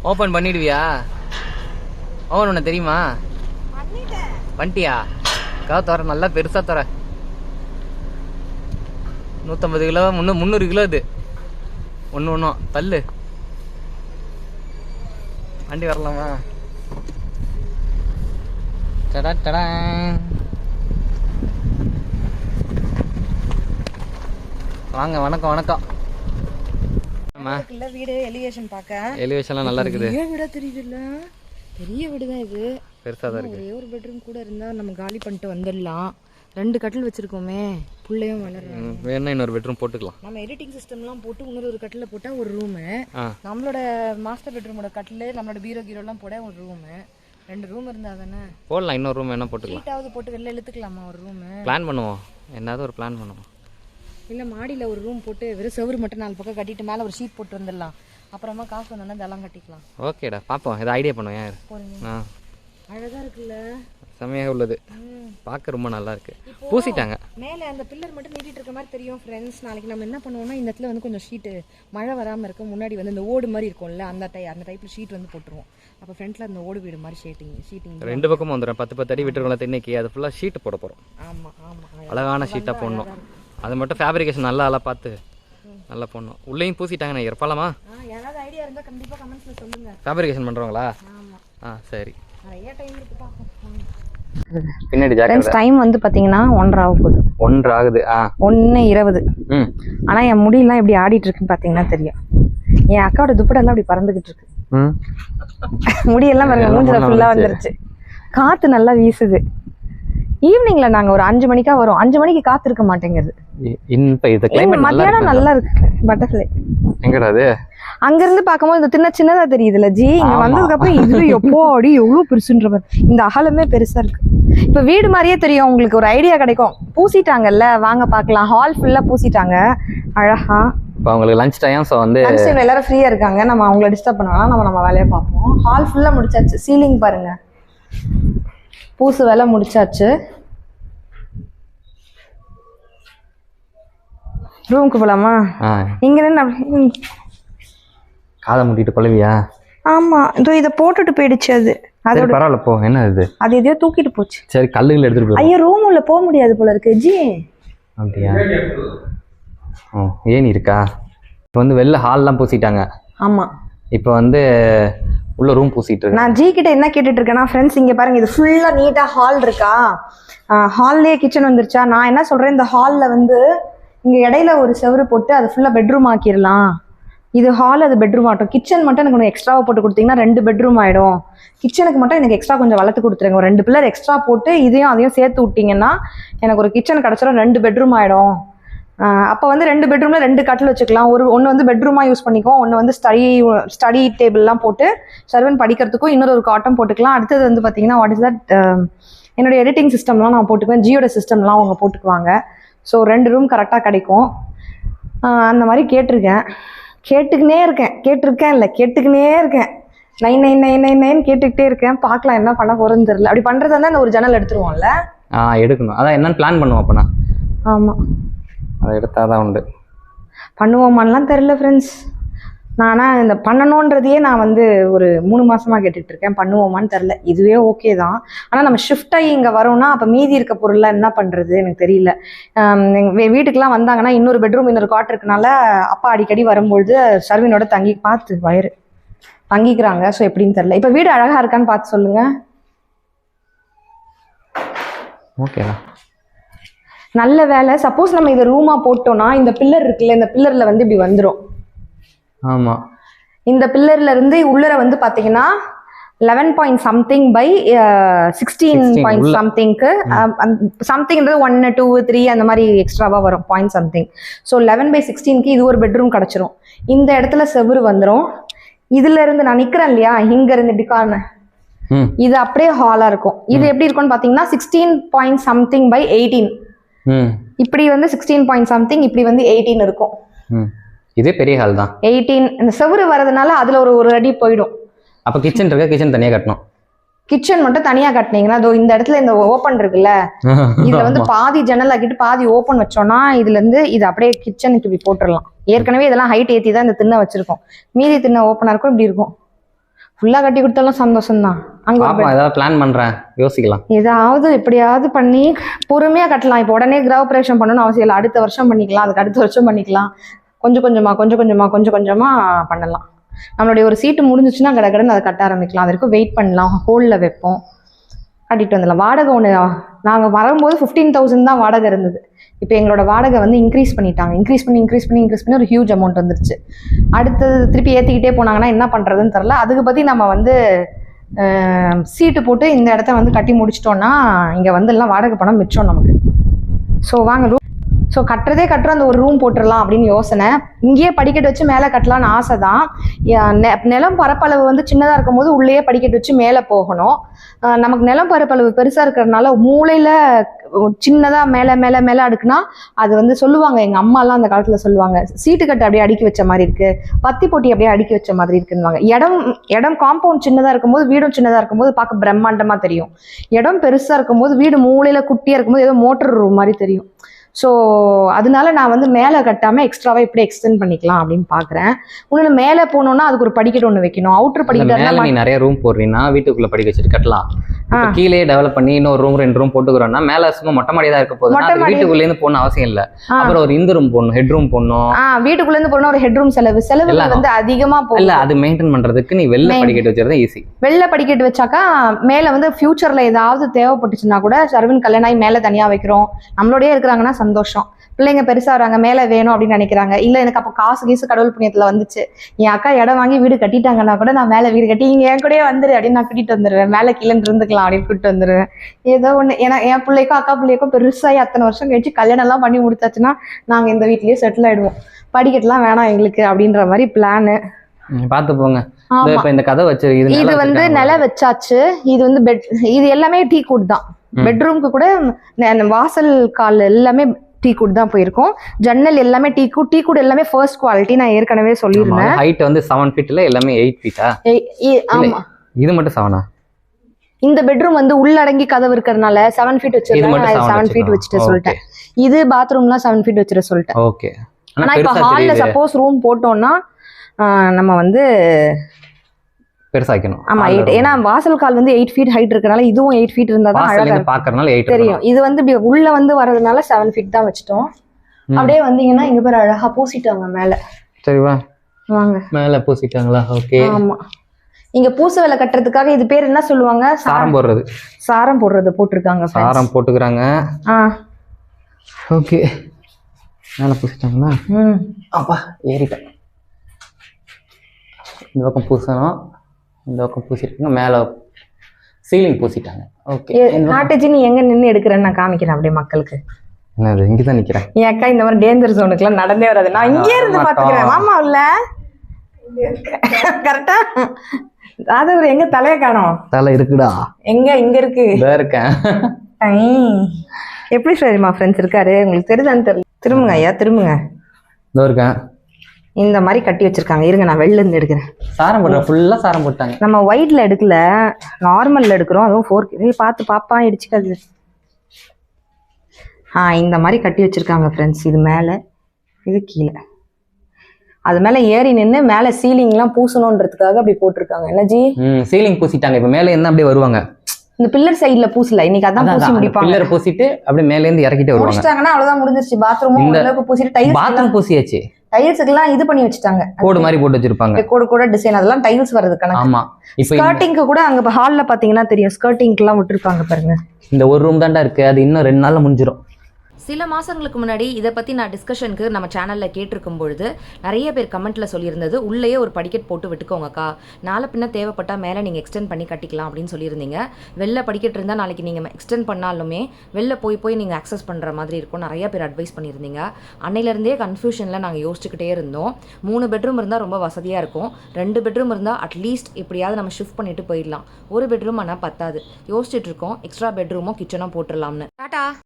Open பண்ணிடுவியா? Oven உன்ன தெரியுமா? பண்ணிட்டியா? கதை தர நல்லா பெருசா தர. 150 கிலோ 300 கிலோ இது. ஒன்றும் தள்ளு. வண்டி வரலாமா? டடா டடா. வாங்க. வணக்கம் வணக்கம். வீடு எலிவேஷன் பார்க்க. எலிவேஷன்லாம் நல்லா இருக்குது. வீடா தெரியுதுல்ல, பெரிய வீடு தான் இது. பெருசா தான் இருக்கு. ஒரே ஒரு பெட்ரூம் கூட இருந்தா நம்ம காலி பண்ணிட்டு வந்துடலாம். 2 கட்டில் வச்சிருக்கோமே, புள்ளையும் வளர்றாங்க. வேணா இன்னொரு பெட்ரூம் போட்டுக்கலாம். நம்ம எடிட்டிங் சிஸ்டம்லாம் போட்டு இன்னொரு கட்டில போட்டா ஒரு ரூமு, நம்மளோட மாஸ்டர் பெட்ரூமோட கட்டில் நம்மளோட பீரோ கீரோலாம் போட ஒரு ரூமு. 2 ரூம் இருந்தா தானே போடலாம். இன்னொரு ரூம் வேணா போட்டுக்கலாம். சீட்டாவது போட்டு வெளில இழுத்துக்கலாமா ஒரு ரூம்? பிளான் பண்ணுவோம். என்னது ஒரு பிளான் பண்ணுவோம். இல்லை மாடியில் ஒரு ரூம் போட்டு வெறும் செவரு மட்டும் 4 பக்கம் கட்டிட்டு மேலே ஒரு ஷீட் போட்டு வந்துடலாம். அப்புறமா காசு வந்தோன்னா இதெல்லாம் கட்டிக்கலாம். ஓகேடா, பார்ப்போம். இதை ஐடியா பண்ணுவோம். ஏன் போறீங்க? அழகாக இருக்குல்ல, செம்மையாக உள்ளது. பார்க்க ரொம்ப நல்லா இருக்கு. பூசிட்டாங்க மேலே அந்த பில்லர் மட்டும் நீட்டிட்டு இருக்க மாதிரி தெரியும் ஃப்ரெண்ட்ஸ். நாளைக்கு நம்ம என்ன பண்ணுவோம்னா, இந்த இடத்துல வந்து கொஞ்சம் ஷீட்டு மழை வராமல் இருக்க முன்னாடி வந்து இந்த ஓடு மாதிரி இருக்கும்ல, அந்த டைப்பில் ஷீட் வந்து போட்டுருவோம். அப்போ ஃப்ரண்ட்டில் அந்த ஓடு வீடு மாதிரி ஷீட்டிங் 2 பக்கமும் வந்துடும். 10 அடி விட்டுருக்கோம் தென்னைக்கு. அது ஃபுல்லாக ஷீட்டு போட போகிறோம். ஆமாம் ஆமாம், அழகான ஷீட்டாக போடணும். அது மட்டும் ஃபேப்ரிகேஷன் நல்லா பார்த்து நல்லா போடணும். உள்ளேயும் பூசிட்டாங்க. நான் இருப்பாலாமா? யாராவது ஐடியா இருந்தால் கண்டிப்பாக கமெண்ட்ஸில் சொல்லுங்கள். ஃபேப்ரிகேஷன் பண்ணுறவங்களா? ஆமாம். சரி. நிறைய டைம் இருக்கு பார்ப்போம். பின்னாடி ஜாக்கிரதை. டைம் வந்து பார்த்தீங்கன்னா 1:30 ஆக போகுது. 1:30 ஆகுது. 1:20. ஆனால் என் முடியெல்லாம் எப்படி ஆடிட்டு இருக்குன்னு பார்த்தீங்கன்னா தெரியும். என் அக்காவோட துப்படெல்லாம் அப்படி பறந்துகிட்டு இருக்கு. முடியெல்லாம் பாருங்க, மூஞ்சில ஃபுல்லாக வந்துருச்சு. காற்று நல்லா வீசுது. ஈவினிங்ல நாங்க ஒரு 5 மணிக்கா வரும். 5 மணிக்கு காத்து இருக்க மாட்டேங்குது. மத்தியானம் நல்லா இருக்கு. பட்டர்ஃப்ளை எங்கடா அது? அங்க இருந்து பாக்கும்போது இந்த சின்னதா தெரியுதுல ஜி. இங்க வந்ததுக்கு அப்புறம் இது எப்போ அடி எவ்வளவு பெருசுன்ற இந்த அகலமே பெருசா இருக்கு. இப்ப வீடு மாதிரியே தெரியும். உங்களுக்கு ஒரு ஐடியா கிடைக்கும். பூசிட்டாங்கல்ல, வாங்க பாக்கலாம். ஹால் ஃபுல்லா பூசிட்டாங்க அழகா. இப்போ உங்களுக்கு லஞ்ச் டைம். ஸோ வந்து லஞ்ச் டைம்ல எல்லாரும் ஃப்ரீயா இருக்காங்க. நம்ம அவங்கள டிஸ்டர்ப் பண்ணலாம். நம்ம வேலையை பார்ப்போம். ஹால் ஃபுல்லா முடிச்சாச்சு. சீலிங் பாருங்க, பூசு வேலை முடிச்சாச்சு. ரூமுக்கு போலாமா? இங்க இருந்து காதை மூட்டிட்டு கொள்வியா? ஆமா, இதோ இதை போட்டுட்டு போயிடுச்சு. அது அதோட பரவாயில்ல போ. என்ன இது? அது எதையோ தூக்கிட்டு போச்சு. சரி, கல்லுகள் எடுத்துட்டு போ. ஐயோ, ரூம் உள்ள போக முடியாது போல இருக்கு ஜி. அப்படியா? ஏன் இருக்கா? இப்போ வந்து வெளில ஹால்லாம் பூசிட்டாங்க. ஆமா, இப்போ வந்து உள்ள ரூம் பூசிட்டு இருக்கு. நான் ஜி கிட்ட என்ன கேட்டுட்டு இருக்கேன்னா, ஃப்ரெண்ட்ஸ் இங்க பாருங்க, இது ஃபுல்லா நீட்டா ஹால் இருக்கா. ஹால்லேயே கிச்சன் வந்துருச்சா. நான் என்ன சொல்றேன், இந்த ஹால்ல வந்து இங்க இடையில ஒரு செவரு போட்டு அது ஃபுல்லா பெட்ரூம் ஆக்கிடலாம். இது ஹால், அது பெட்ரூம் ஆகட்டும். கிச்சன் மட்டும் எனக்கு கொஞ்சம் எக்ஸ்ட்ராவாக போட்டு கொடுத்தீங்கன்னா 2 பெட்ரூம் ஆயிடும். கிச்சனுக்கு மட்டும் எனக்கு எக்ஸ்ட்ரா கொஞ்சம் வளர்த்து கொடுத்துருங்க. ஒரு 2 பில்லர் எக்ஸ்ட்ரா போட்டு இதையும் அதையும் சேர்த்து விட்டீங்கன்னா எனக்கு ஒரு கிச்சன் கிடச்சிடும். 2 பெட்ரூம் ஆயிடும். அப்போ வந்து 2 பெட்ரூம்ல 2 கட்டில் வச்சுக்கலாம். ஒன்று வந்து பெட்ரூமா யூஸ் பண்ணிக்குவோம். ஒன்று வந்து ஸ்டடி டேபிள்லாம் போட்டு சர்வன் படிக்கிறதுக்கும் இன்னொரு காட்டம் போட்டுக்கலாம். அடுத்தது வந்து பார்த்தீங்கன்னா, வாட் இஸ் தட், என்னோட எடிட்டிங் சிஸ்டம்லாம் நான் போட்டுக்குவேன். ஜியோட சிஸ்டம்லாம் அவங்க போட்டுக்குவாங்க. ஸோ 2 ரூம் கரெக்டாக கிடைக்கும். அந்த மாதிரி கேட்டுக்கினே இருக்கேன். 9 கேட்டுக்கிட்டே இருக்கேன். பார்க்கலாம் என்ன பண்ண போறேன்னு தெரியல. அப்படி பண்றதா இருந்தா இந்த ஒரு ஜன்னல் எடுத்துருவோம்ல. எடுக்கணும். அதான் என்னன்னு பிளான் பண்ணுவோம். அப்பனா ஆமா, அதை எடுத்தாதான் உண்டு. பண்ணுவோமான்லாம் தெரியல ஃப்ரெண்ட்ஸ். நானா இந்த பண்ணணுன்றதையே நான் வந்து ஒரு 3 மாசமா கேட்டுட்டு இருக்கேன். பண்ணுவோமான்னு தெரியல. இதுவே ஓகே தான். ஆனா நம்ம ஷிஃப்ட் ஆகி இங்க வரோம்னா அப்ப மீதி இருக்க பொருள்லாம் என்ன பண்றது எனக்கு தெரியல. வீட்டுக்கெல்லாம் வந்தாங்கன்னா இன்னொரு பெட்ரூம் இன்னொரு காட் இருக்கனால அப்பா அடிக்கடி வரும்பொழுது சர்வினோட தங்கிக்கிறாங்க. ஸோ எப்படின்னு தெரியல. இப்ப வீடு அழகா இருக்கான்னு பார்த்து சொல்லுங்க. ஓகேவா? நல்ல வேலை. சப்போஸ் நம்ம இதை ரூமா போட்டோம்னா இந்த பில்லர் இருக்குல்ல, இந்த பில்லர்ல வந்து இப்படி வந்துடும். ஆமா, இந்த பில்லர்ல இருந்து உள்ளர வந்து பாத்தீங்கன்னா 11 பாயிண்ட் சம்திங் பை 16 பாயிண்ட் சம்திங்க்கு சம்திங்ன்றது 1 2 3 அந்த மாதிரி எக்ஸ்ட்ராவா வரும் பாயிண்ட் சம்திங். ஸோ 11/16க்கு இது ஒரு பெட்ரூம் கிடைச்சிரும். இந்த இடத்துல செவுரு வந்துடும். இதுல இருந்து நான் நிக்கிறேன் இல்லையா, இங்க இருந்து இப்படி காரணம் இது அப்படியே ஹாலா இருக்கும். இது எப்படி இருக்கும்னு பாத்தீங்கன்னா 16 பாயிண்ட் சம்திங் பை 18. இப்படி வந்து 16 பாயிண்ட் சம்திங், இப்படி வந்து 18 இருக்கும். இதே பெரிய ஹால் தான். 18 இந்த செவுரு வரதுனால அதுல ஒரு அடி போயிடும். அப்ப கிச்சன் இருக்க, கிச்சன் தனியா கட்டணும். கிச்சன் மட்டும் தனியா கட்டினீங்கன்னா இந்த இடத்துல இந்த ஓப்பன் இருக்குல்ல, இதுல வந்து பாதி ஜன்னல் ஆக்கிட்டு பாதி ஓப்பன் வச்சோம்னா இதுல இருந்து இது அப்படியே கிச்சனுக்கு இப்படி போட்டுடலாம். ஏற்கனவே இதெல்லாம் ஹைட் ஏத்தி தான் இந்த திண்ணை வச்சிருக்கோம். மீதி திண்ணை ஓப்பனா இருக்கும். இப்படி இருக்கும். ஃபுல்லாக கட்டி கொடுத்தாலும் சந்தோஷம்தான். அங்கே பாப்பா ஏதாவது பிளான் பண்ணுறேன், யோசிக்கலாம். ஏதாவது எப்படியாவது பண்ணி பொறுமையாக கட்டலாம். இப்போ உடனே கிரகப்பிரவேசம் பண்ணணும்னு அவசியம் இல்லை. அடுத்த வருஷம் பண்ணிக்கலாம், அதுக்கு அடுத்த வருஷம் பண்ணிக்கலாம். கொஞ்சம் கொஞ்சமாக பண்ணலாம். நம்மளுடைய ஒரு சீட்டு முடிஞ்சிச்சுன்னா கடகடன்னு அதை கட்ட ஆரம்பிக்கலாம். அது வரைக்கும் வெயிட் பண்ணலாம், ஹோலில் வைப்போம், கட்டிட்டு வந்துடலாம். வாடகை ஒன்று நாங்கள் வரும்போது 15,000 தான் வாடகை இருந்தது. இப்போ எங்களோட வாடகை வந்து இன்க்ரீஸ் பண்ணிட்டாங்க. இன்க்ரீஸ் பண்ணி ஒரு ஹியூஜ் அமௌண்ட் வந்துருச்சு. அடுத்தது திருப்பி ஏற்றிக்கிட்டே போனாங்கன்னா என்ன பண்ணுறதுன்னு தெரில. அதுக்கு பற்றி நம்ம வந்து சீட்டு போட்டு இந்த இடத்த வந்து கட்டி முடிச்சிட்டோன்னா இங்கே வந்து எல்லாம் வாடகை பணம் மிச்சம் நமக்கு. ஸோ வாங்க ஸோ கட்டுறோம், அந்த ஒரு ரூம் போட்டுடலாம் அப்படின்னு யோசனை. இங்கேயே படிக்கட்டு வச்சு மேலே கட்டலான்னு ஆசை தான். நிலம் பரப்பளவு வந்து சின்னதாக இருக்கும் போது உள்ளேயே படிக்கட்டு வச்சு மேலே போகணும். நமக்கு நிலம் பரப்பளவு பெருசாக இருக்கிறதுனால மூளையில் சின்னதாக மேலே அடுக்குனா அது வந்து சொல்லுவாங்க, எங்கள் அம்மாலாம் அந்த காலத்தில் சொல்லுவாங்க, சீட்டுக்கட்டு அப்படியே அடுக்கி வச்ச மாதிரி இருக்குது, பத்தி போட்டி அப்படியே அடுக்கி வச்ச மாதிரி இருக்குன்னுவாங்க. இடம் காம்பவுண்ட் சின்னதாக இருக்கும்போது வீடும் சின்னதாக இருக்கும்போது பார்க்க பிரம்மாண்டமாக தெரியும். இடம் பெருசாக இருக்கும்போது வீடு மூளையில் குட்டியாக இருக்கும்போது ஏதோ மோட்டர் ரூம் மாதிரி தெரியும். ஸோ அதனால நான் வந்து மேலே கட்டாமல் எக்ஸ்ட்ராவாக இப்படி எக்ஸ்டெண்ட் பண்ணிக்கலாம் அப்படின்னு பார்க்குறேன். இன்னொன்று மேலே போனோம்னா அதுக்கு ஒரு படிக்கட்டு ஒன்று வைக்கணும். அவுட்டர் படிக்கட்டு நீ நிறைய ரூம் போடுறீங்கன்னா வீட்டுக்குள்ளே படிக்க வச்சுட்டு கட்டலாம். கீழே டெவலப் பண்ணி இன்னொரு ரூம் 2 ரூம் போட்டுக்கிறோம்னா மேலே சும்மா மொட்டை மாடி தான் இருக்க போகுது. வீட்டுக்குள்ளேருந்து போகணும் அவசியம் இல்லை. அப்புறம் ஒரு இந்த ரூம் போடணும், ஹெட் ரூம் போடணும். வீட்டுக்குள்ளேருந்து போனால் ஒரு ஹெட் ரூம் செலவு வந்து அதிகமாக போகும். இல்லை, அது மெயின்டைன் பண்ணுறதுக்கு நீ வெளில படிக்கட்டு வச்சுருந்தா ஈஸி. வெளில படிக்கட்டு வச்சாக்கா மேலே வந்து ஃபியூச்சரில் ஏதாவது தேவைப்பட்டுச்சுன்னா கூட சர்வன் கல்யாணம் ஆகி மேலே தனியாக வைக்கிறோம். நம்மளோடய இருக்கிறாங்கன்னா சந்தோஷம். பிள்ளைங்க பெருசாக வராங்க, மேலே வேணும் அப்படின்னு நினைக்கிறாங்க. இல்லை எனக்கு அப்போ காசு கடவுள் புண்ணியத்தில் வந்துச்சு, என் அக்கா இடம் வாங்கி வீடு கட்டிட்டாங்கன்னா கூட நான் மேலே வீடு கட்டி இங்கே என் கூடயே வந்துரு அப்படின்னு நான் கூட்டிகிட்டு வந்துடுவேன். மேலே கீழே இருந்துக்கலாம் அப்படின்னு கூப்பிட்டு வந்துடுவேன். ஏதோ ஒன்று. ஏன்னா என் பிள்ளைக்கும் அக்கா பிள்ளைக்கும் பெருசாகி அத்தனை வருஷம் கழிச்சு கல்யாணம்லாம் பண்ணி முடிச்சாச்சுன்னா நாங்கள் இந்த வீட்லேயே செட்டில் ஆகிடுவோம். படிக்கட்டுலாம் வேணாம் எங்களுக்கு அப்படின்ற மாதிரி பிளானு. பார்த்து போங்க. இந்த கதை வச்சு இது வந்து நில வச்சாச்சு. இது வந்து இது எல்லாமே டீ கூட் தான். பெட்ரூம்க்கு கூட வாசல் கால் எல்லாமே டீ கூட் தான் போயிருக்கும். ஜன்னல் எல்லாமே டீ கூட் எல்லாமே ஃபர்ஸ்ட் குவாலிட்டி. நான் ஏற்கனவே சொல்லியிருந்தேன். ஹைட் வந்து 7 ஃபீட்ல எல்லாமே 8 ஃபீட்டா? ஆமா. இது மட்டும் 7ஆ? இந்த பெட்ரூம் வந்து உள்ளடங்கி கதவு இருக்கிறதுனால 7 ஃபீட் வச்சிருக்கேன். 7 ஃபீட் வச்சுட்டு சொல்லிட்டேன். இது பாத்ரூம்லாம் 7 ஃபீட் வச்சுட்டு சொல்லிட்டேன். ஓகே. ஆனா இப்ப ஹால்ல சப்போஸ் ரூம் போட்டோம்னா நம்ம வந்து பெருசாக்கணும். ஆமா 8. ஏன்னா வாசல் கால் வந்து 8 ஃபீட் ஹைட் இருக்கனால இதுவும் 8 ஃபீட் இருந்தா தான் அழகா பார்க்கறனால 8 தெரியும். இது வந்து இப்படி உள்ள வந்து வரதுனால 7 ஃபீட் தான் வச்சிட்டோம். அப்படியே வந்தீங்கன்னா இங்க பேர் அழகா பூசிட்டாங்க மேல. சரி வா வாங்க. மேல பூசிட்டாங்களா? ஓகே. ஆமா. இங்க பூச வேலை கட்டுறதுக்காக இது பேர் என்ன சொல்லுவாங்க? சாரம் போடுறது. சாரம் போடுறது போட்டுருக்காங்க. சாரம் போட்டுக்கறாங்க. ஓகே. மேல பூசிட்டாங்களா? அப்பா ஏறிட்டேன். இந்த பக்கம் பூசணும், இந்த பக்கம் பூசிருக்காங்க. மேலே சீலிங் பூசிட்டாங்க. ஓகே. நாட்டேஜி நீ எங்க நின்று எடுக்கிறேன்னு நான் காமிக்கிறேன் அப்படியே மக்களுக்கு. என்னது இங்கே தான் நிற்கிறேன். என் அக்கா இந்த மாதிரி டேஞ்சர் ஜோனுக்குலாம் நடந்தே வராது. நான் இங்கே இருந்து பார்த்துக்கிறேன். மாமா உள்ள கரெக்டா? அதாவது எங்க தலைய காணோம். தலை இருக்குடா. எங்க? இங்க இருக்கு. இருக்கேன். எப்படி சரிமா ஃப்ரெண்ட்ஸ் இருக்காரு உங்களுக்கு தெரியுதான்னு தெரியல. திரும்புங்க ஐயா, திரும்புங்க. இதோ இருக்கேன். இந்த மாதிரி கட்டி வச்சிருக்காங்க. இருங்க நான் வெளில இருந்து எடுக்கிறேன். சாரம் போடுறேன். ஃபுல்லா சாரம் போட்டாங்க. நம்ம ஒயிட்ல எடுக்கல, நார்மல்ல எடுக்கிறோம். அதுவும் 4K. பார்த்து பாப்பா இடிச்சுக்காது. இந்த மாதிரி கட்டி வச்சிருக்காங்க ஃப்ரெண்ட்ஸ். இது மேலே, இது கீழே. அது மேலே ஏறி நின்று மேலே சீலிங்லாம் பூசணுன்றதுக்காக அப்படி போட்டிருக்காங்க. என்ன ஜி? சீலிங் பூசிட்டாங்க. இப்போ மேலே என்ன அப்படியே வருவாங்க. இந்த பில்லர் சைடுல பூசல, இன்னைக்கு அதான் பூசி முடிப்பாங்க. பில்லர் பூசிட்டு அப்படியே மேலே இருந்து இறக்கிட்டே வருவாங்க. முடிச்சிட்டாங்கன்னா அவ்வளவுதான், முடிஞ்சிருச்சு. பாத்ரூமும் ஓரளவுக்கு பூசிட்டு டைல்ஸ், பாத்ரூம் பூசியாச்சு. டைல்ஸ்க்குலாம் இது பண்ணி வச்சுட்டாங்க. கோடு மாதிரி போட்டு வச்சிருப்பாங்க. கோடு டிசைன் அதெல்லாம் டைல்ஸ் வரது கணக்கு. ஆமா. இப்போ ஸ்கர்ட்டிங்க்கு கூட அங்க ஹால்ல பாத்தீங்கன்னா தெரியும், ஸ்கர்ட்டிங்க்குலாம் விட்டுருப்பாங்க பாருங்க. இந்த ஒரு ரூம் தான்டா இருக்கு, அது இன்னும் 2 நாள்ல முடிஞ்சிடும். சில மாதங்களுக்கு முன்னாடி இதை பற்றி நான் டிஸ்கஷனுக்கு நம்ம சேனலில் கேட்டிருக்கும் பொழுது நிறைய பேர் கமெண்ட்டில் சொல்லியிருந்தது, உள்ளேயே ஒரு படிக்கட் போட்டு விட்டுக்கோங்கக்கா, நாளை பின்ன தேவைப்பட்டால் மேலே நீங்கள் எக்ஸ்டெண்ட் பண்ணி கட்டிக்கலாம் அப்படின்னு சொல்லியிருந்தீங்க. வெளில படிக்கட்டு இருந்தால் நாளைக்கு நீங்கள் எக்ஸ்டெண்ட் பண்ணாலுமே வெளில போய் நீங்கள் அக்சஸ் பண்ணுற மாதிரி இருக்கும். நிறைய பேர் அட்வைஸ் பண்ணியிருந்தீங்க. அன்னையிலேருந்தே கன்ஃபியூஷனில் நாங்கள் யோசிச்சுக்கிட்டே இருந்தோம். 3 பெட்ரூம் இருந்தால் ரொம்ப வசதியாக இருக்கும். 2 பெட்ரூம் இருந்தால் அட்லீஸ்ட் எப்படியாவது நம்ம ஷிஃப்ட் பண்ணிட்டு போயிடலாம். 1 பெட்ரூம் ஆனால் பத்தாது. யோசிச்சுட்டு இருக்கோம், எக்ஸ்ட்ரா பெட்ரூமோ கிச்சனோ போட்டுடலாம்னு. டாடா.